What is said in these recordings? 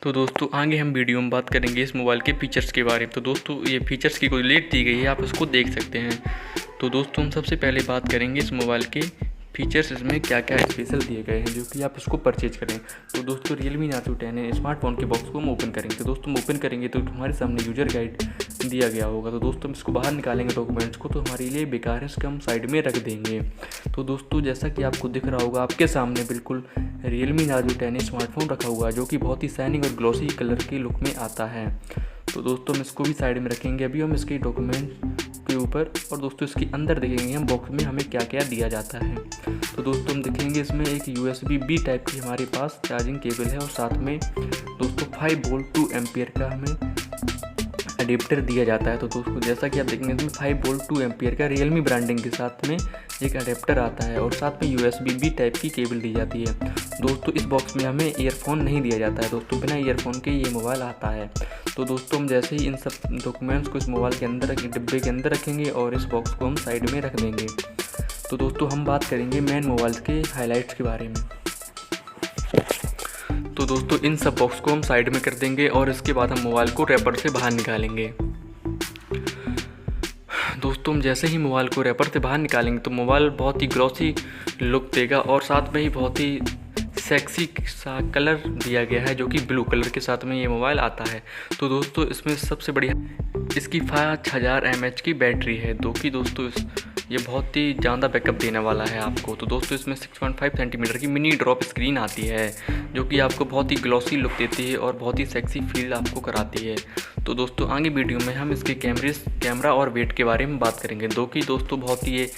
तो दोस्तों आगे हम वीडियो में बात करेंगे इस मोबाइल के फीचर्स के बारे में। तो दोस्तों ये फीचर्स की कोई लिस्ट दी गई है, आप इसको देख सकते हैं। तो दोस्तों हम सबसे पहले बात करेंगे इस मोबाइल के फीचर्स, इसमें क्या क्या स्पेशल दिए गए हैं जो कि आप इसको परचेज करें। तो दोस्तों Realme Narzo 10 है, स्मार्टफोन के बॉक्स को हम ओपन करेंगे। तो दोस्तों हम ओपन करेंगे तो हमारे सामने यूजर गाइड दिया गया होगा। तो दोस्तों हम इसको बाहर निकालेंगे डॉक्यूमेंट्स को, तो हमारे लिए बेकार है, इसको हम साइड में रख देंगे। तो दोस्तों जैसा कि आपको दिख रहा होगा आपके सामने बिल्कुल Realme Narzo 10 स्मार्टफोन रखा हुआ है जो कि बहुत ही शाइनिंग और ग्लॉसी कलर के लुक में आता है। तो दोस्तों हम इसको भी साइड में रखेंगे। अभी हम इसके डॉक्यूमेंट के ऊपर और दोस्तों इसके अंदर देखेंगे हम बॉक्स में हमें क्या क्या दिया जाता है। तो दोस्तों हम देखेंगे इसमें एक USB-B टाइप की हमारे पास चार्जिंग केबल है और साथ में दोस्तों 5 वोल्ट 2 एम्पियर का हमें अडेप्टर दिया जाता है। तो दोस्तों जैसा कि आप देखेंगे इसमें 5 वोल्ट 2 एम्पियर का Realme ब्रांडिंग के साथ में एक अडेप्टर आता है और साथ में USB-B टाइप की केबल दी जाती है। दोस्तों इस बॉक्स में हमें ईयरफोन नहीं दिया जाता है दोस्तों, बिना ईयरफोन के ये मोबाइल आता है। तो दोस्तों हम जैसे ही इन सब डॉक्यूमेंट्स को इस मोबाइल के अंदर डिब्बे के अंदर रखेंगे और इस बॉक्स को हम साइड में रख देंगे। तो दोस्तों हम बात करेंगे मेन मोबाइल के हाईलाइट्स के बारे में। तो दोस्तों इन सब बॉक्स को हम साइड में कर देंगे और इसके बाद हम मोबाइल को रैपर से बाहर निकालेंगे। दोस्तों हम जैसे ही मोबाइल को रैपर से बाहर निकालेंगे तो मोबाइल बहुत ही ग्लॉसी लुक देगा और साथ में ही बहुत ही सेक्सी सा कलर दिया गया है जो कि ब्लू कलर के साथ में ये मोबाइल आता है। तो दोस्तों इसमें सबसे बढ़िया इसकी 5000 mAh की बैटरी है जो कि दोस्तों ये बहुत ही ज़्यादा बैकअप देने वाला है आपको। तो दोस्तों इसमें 6.5 सेंटीमीटर की मिनी ड्रॉप स्क्रीन आती है जो कि आपको बहुत ही ग्लॉसी लुक देती है और बहुत ही सेक्सी फील आपको कराती है। तो दोस्तों आगे वीडियो में हम इसके कैमरा और वेट के बारे में बात करेंगे जो कि दोस्तों बहुत ही ये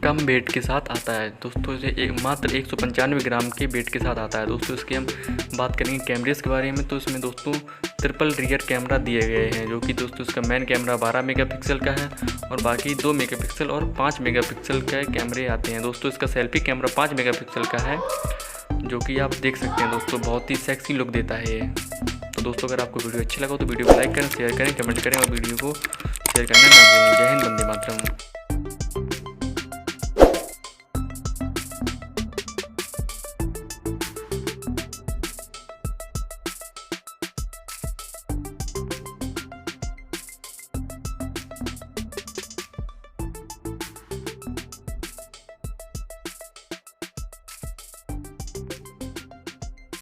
कम वेट के साथ आता है। दोस्तों ये मात्र 195 ग्राम के वेट के साथ आता है। दोस्तों इसके हम बात करेंगे कैमरेज के बारे में। तो इसमें दोस्तों ट्रिपल रियर कैमरा दिए गए हैं जो कि दोस्तों इसका मेन कैमरा 12 मेगापिक्सल का है और बाकी 2 मेगापिक्सल और 5 मेगापिक्सल के कैमरे आते हैं। दोस्तों इसका सेल्फी कैमरा 5 मेगापिक्सल का है जो कि आप देख सकते हैं दोस्तों, बहुत ही सेक्सी लुक देता है ये। तो दोस्तों अगर आपको वीडियो अच्छा लगा तो वीडियो को लाइक करें, शेयर करें, कमेंट करें और वीडियो को शेयर करना ना भूलें। जय हिंद, वंदे मातरम।